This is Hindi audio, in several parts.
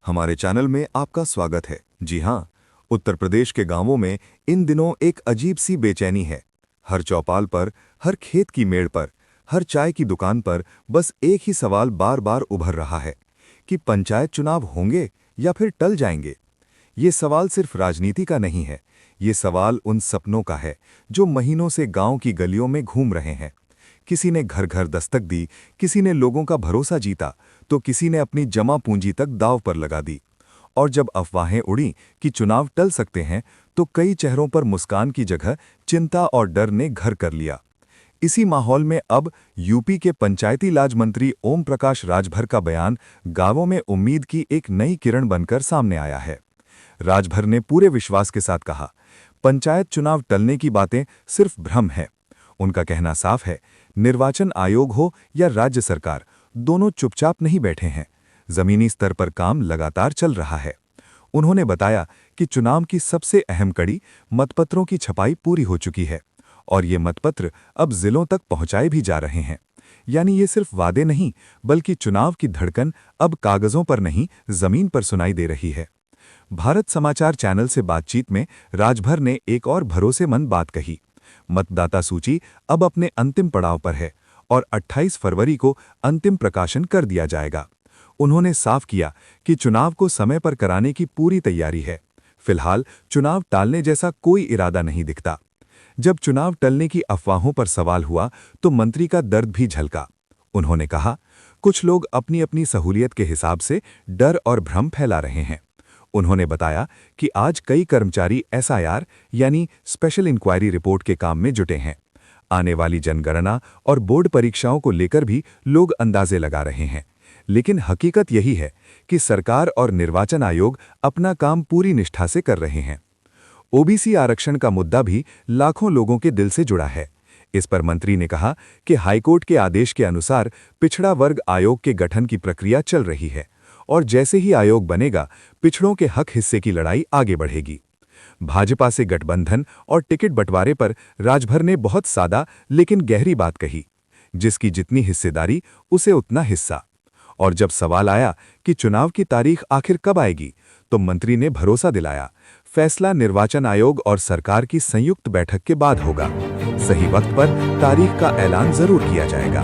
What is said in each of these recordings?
हमारे चैनल में आपका स्वागत है। जी हाँ, उत्तर प्रदेश के गांवों में इन दिनों एक अजीब सी बेचैनी है। हर चौपाल पर, हर खेत की मेड़ पर, हर चाय की दुकान पर बस एक ही सवाल बार बार उभर रहा है कि पंचायत चुनाव होंगे या फिर टल जाएंगे। ये सवाल सिर्फ राजनीति का नहीं है, ये सवाल उन सपनों का है जो महीनों से गांव की गलियों में घूम रहे हैं। किसी ने घर घर दस्तक दी, किसी ने लोगों का भरोसा जीता, तो किसी ने अपनी जमा पूंजी तक दांव पर लगा दी। और जब अफवाहें उड़ी कि चुनाव टल सकते हैं, तो कई चेहरों पर मुस्कान की जगह चिंता और डर ने घर कर लिया। इसी माहौल में अब यूपी के पंचायती राज मंत्री ओम प्रकाश राजभर का बयान गांवों में उम्मीद की एक नई किरण बनकर सामने आया है। राजभर ने पूरे विश्वास के साथ कहा, पंचायत चुनाव टलने की बातें सिर्फ भ्रम है। उनका कहना साफ है, निर्वाचन आयोग हो या राज्य सरकार, दोनों चुपचाप नहीं बैठे हैं। जमीनी स्तर पर काम लगातार चल रहा है। उन्होंने बताया कि चुनाव की सबसे अहम कड़ी मतपत्रों की छपाई पूरी हो चुकी है और ये मतपत्र अब जिलों तक पहुंचाए भी जा रहे हैं। यानी ये सिर्फ वादे नहीं, बल्कि चुनाव की धड़कन अब कागजों पर नहीं, जमीन पर सुनाई दे रही है। भारत समाचार चैनल से बातचीत में राजभर ने एक और भरोसेमंद बात कही। मतदाता सूची अब अपने अंतिम पड़ाव पर है और 28 फरवरी को अंतिम प्रकाशन कर दिया जाएगा। उन्होंने साफ किया कि चुनाव को समय पर कराने की पूरी तैयारी है। फिलहाल चुनाव टालने जैसा कोई इरादा नहीं दिखता। जब चुनाव टलने की अफवाहों पर सवाल हुआ तो मंत्री का दर्द भी झलका। उन्होंने कहा, कुछ लोग अपनी अपनी सहूलियत के हिसाब से डर और भ्रम फैला रहे हैं। उन्होंने बताया कि आज कई कर्मचारी एसआईआर यानी स्पेशल इंक्वायरी रिपोर्ट के काम में जुटे हैं। आने वाली जनगणना और बोर्ड परीक्षाओं को लेकर भी लोग अंदाजे लगा रहे हैं। लेकिन हकीकत यही है कि सरकार और निर्वाचन आयोग अपना काम पूरी निष्ठा से कर रहे हैं। ओबीसी आरक्षण का मुद्दा भी लाखों लोगों के दिल से जुड़ा है। इस पर मंत्री ने कहा कि हाईकोर्ट के आदेश के अनुसार पिछड़ा वर्ग आयोग के गठन की प्रक्रिया चल रही है और जैसे ही आयोग बनेगा, पिछड़ों के हक हिस्से की लड़ाई आगे बढ़ेगी। भाजपा से गठबंधन और टिकट बंटवारे पर राजभर ने बहुत सादा लेकिन गहरी बात कही, जिसकी जितनी हिस्सेदारी उसे उतना हिस्सा। और जब सवाल आया कि चुनाव की तारीख आखिर कब आएगी, तो मंत्री ने भरोसा दिलाया, फैसला निर्वाचन आयोग और सरकार की संयुक्त बैठक के बाद होगा। सही वक्त पर तारीख का ऐलान जरूर किया जाएगा।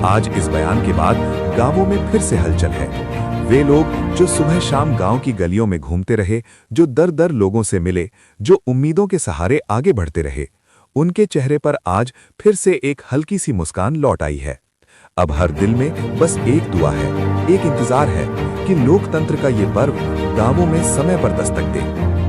आज इस बयान के बाद गांवों में फिर से हलचल है। वे लोग जो सुबह शाम गांव की गलियों में घूमते रहे, जो दर दर लोगों से मिले, जो उम्मीदों के सहारे आगे बढ़ते रहे, उनके चेहरे पर आज फिर से एक हल्की सी मुस्कान लौट आई है। अब हर दिल में बस एक दुआ है, एक इंतजार है कि लोकतंत्र का ये पर्व गांवों में समय पर दस्तक दे।